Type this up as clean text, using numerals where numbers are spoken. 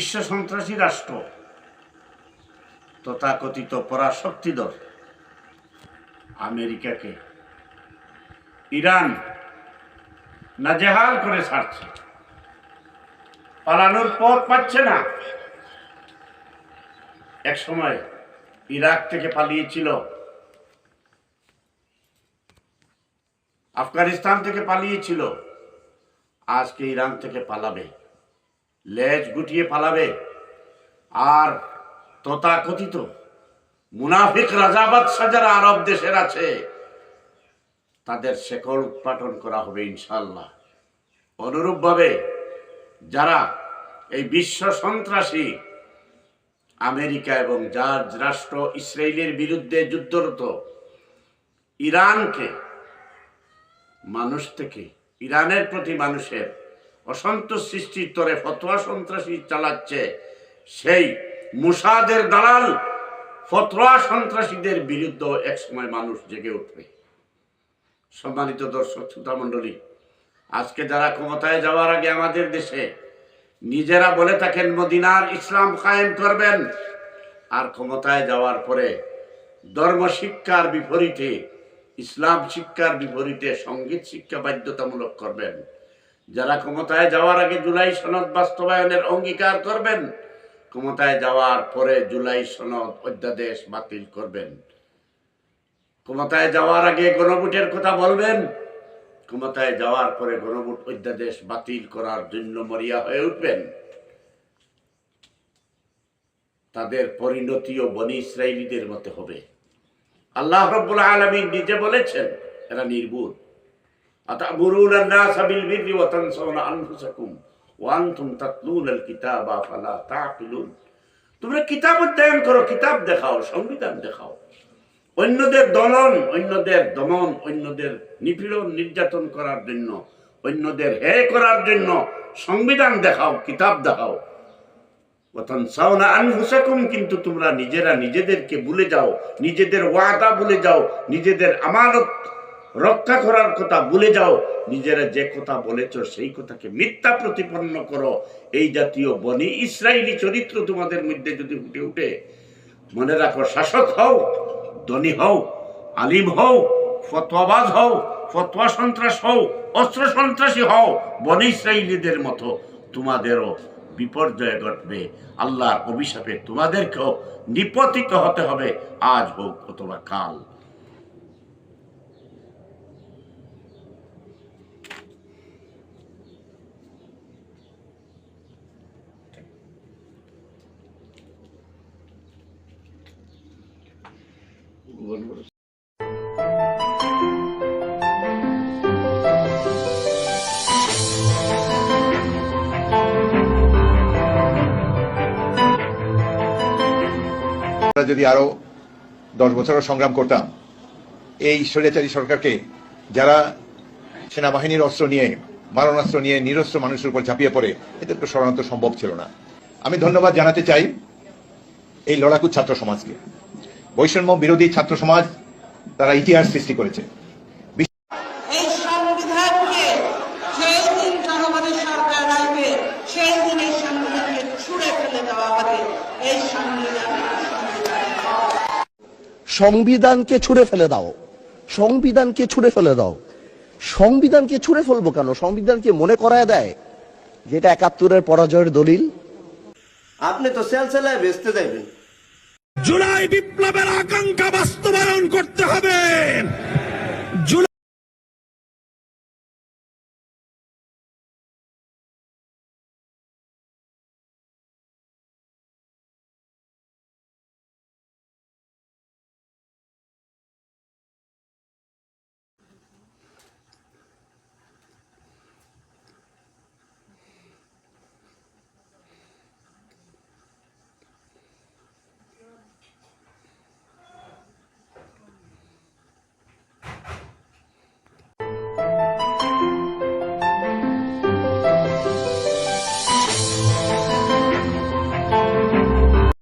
বিশ্ব সন্ত্রাসী রাষ্ট্র তথাকথিত পরাশক্তিধর আমেরিকাকে ইরান নাজেহাল করে ছাড়ছে, পালানোর পথ পাচ্ছে না। এক সময় ইরাক থেকে পালিয়েছিল, আফগানিস্তান থেকে পালিয়েছিল, আজকে ইরান থেকে পালাবে, লেজ গুটিয়ে পালাবে। আর তথাকথিত মুনাফিক রাজাবাদ যারা আরব দেশের আছে তাদের শেকড় উৎপাটন করা হবে ইনশাআল্লাহ। অনুরূপভাবে যারা এই বিশ্ব সন্ত্রাসী আমেরিকা এবং যার রাষ্ট্র ইসরায়েলের বিরুদ্ধে যুদ্ধরত ইরানকে মানুষ থেকে, ইরানের প্রতি মানুষের অসন্তোষ সৃষ্টির তরে ফতোয়া সন্ত্রাসী চালাচ্ছে, সেই মুসাদের দালাল ফতোয়া সন্ত্রাসীদের বিরুদ্ধে একসময় মানুষ জেগে উঠবে। সম্মানিত দর্শক শ্রোতা মণ্ডলী, আজকে যারা ক্ষমতায় যাওয়ার আগে আমাদের দেশে নিজেরা বলে থাকেন মদিনার ইসলাম কায়েম করবেন, আর ক্ষমতায় যাওয়ার পরে ধর্ম শিক্ষার বিপরীতে, ইসলাম শিক্ষার বিপরীতে সঙ্গীত শিক্ষা বাধ্যতামূলক করবেন, যারা ক্ষমতায় যাওয়ার আগে জুলাই সনদ বাস্তবায়নের অঙ্গীকার করবেন, ক্ষমতায় যাওয়ার পরে জুলাই সনদ অধ্যাদেশ বাতিল করবেন, ক্ষমতায় যাওয়ার আগে গণভোটের কথা বলবেন, ক্ষমতায় যাওয়ার পরে গণভোট অধ্যাদেশ বাতিল করার জন্য মরিয়া হয়ে উঠবেন, তাদের পরিণতিও বনি ইসরাইলীদের মতো হবে। আল্লাহ রাব্বুল আলামিন নিজে বলেছেন এরা নির্বুল। আতামুরুনা আন-নাসা বিল বিররি ওয়া তানসাউনা আনফুসাকুম ওয়া আনতুম তাতলুনাল কিতাবা ফালা তাকিলুন। তোমরা কিতাব অধ্যয়ন করো, কিতাব দেখাও, সংবিধান দেখাও। অন্যদের দমন, অন্যদের দমন, অন্যদের নিপীড়ন নির্যাতন করার জন্য, অন্যদের হেয় করার জন্য সংবিধান দেখাও, কিতাব দেখাও। ওয়াতানসাউনা আনফুসাকুম, কিন্তু তোমরা নিজেরা নিজেদেরকে ভুলে যাও, নিজেদের ওয়াদা ভুলে যাও, নিজেদের আমানত রক্ষা করার কথা ভুলে যাও, নিজেরা যে কথা বলেছ সেই কথাকে মিথ্যা প্রতিপন্ন করো। এই জাতীয় বনি ইসরায়েলি চরিত্র তোমাদের মধ্যে যদি ফুটে উঠে, মনে রাখো, শাসক হও, ধনী হও, আলিম হও, ফতোয়াবাজ হও, ফতোয়া সন্ত্রাস হও, অস্ত্র সন্ত্রাসী হও, বনি ইসরায়েলীদের মতো তোমাদেরও বিপর্যয় ঘটবে। আল্লাহর অভিশাপে তোমাদেরকেও নিপতিত হতে হবে, আজ হোক অথবা কাল। যদি আরো 10 বছর সংগ্রাম করতাম, এই স্বৈরাচারী সরকারকে, যারা সেনাবাহিনীর অস্ত্র নিয়ে, মারণাস্ত্র নিয়ে নিরস্ত্র মানুষের উপর ঝাঁপিয়ে পড়ে, এদেরকে সরানো তো সম্ভব ছিল না। আমি ধন্যবাদ জানাতে চাই এই লড়াকু ছাত্র সমাজকে। বৈষম্য বিরোধী ছাত্র সমাজ, তারা ইতিহাস সৃষ্টি করেছে। এই সংবিধানকে সেই দিন জনগণের সরকার আসবে, সেই দিন এই সংবিধানকে ছুঁড়ে ফেলে দেওয়া হবে। এই সংবিধানকে ছুঁড়ে ফেলে দাও, সংবিধানকে ছুঁড়ে ফেলে দাও। সংবিধানকে ছুঁড়ে ফেলবো কেন? সংবিধানকে মনে করায় দেয় যেটা ৭১-এর পরাজয়ের দলিল। আপনি তো সেলসেলায় বেচতে যাবেন। জুলাই বিপ্লবের আকাঙ্ক্ষা বাস্তবায়ন করতে হবে।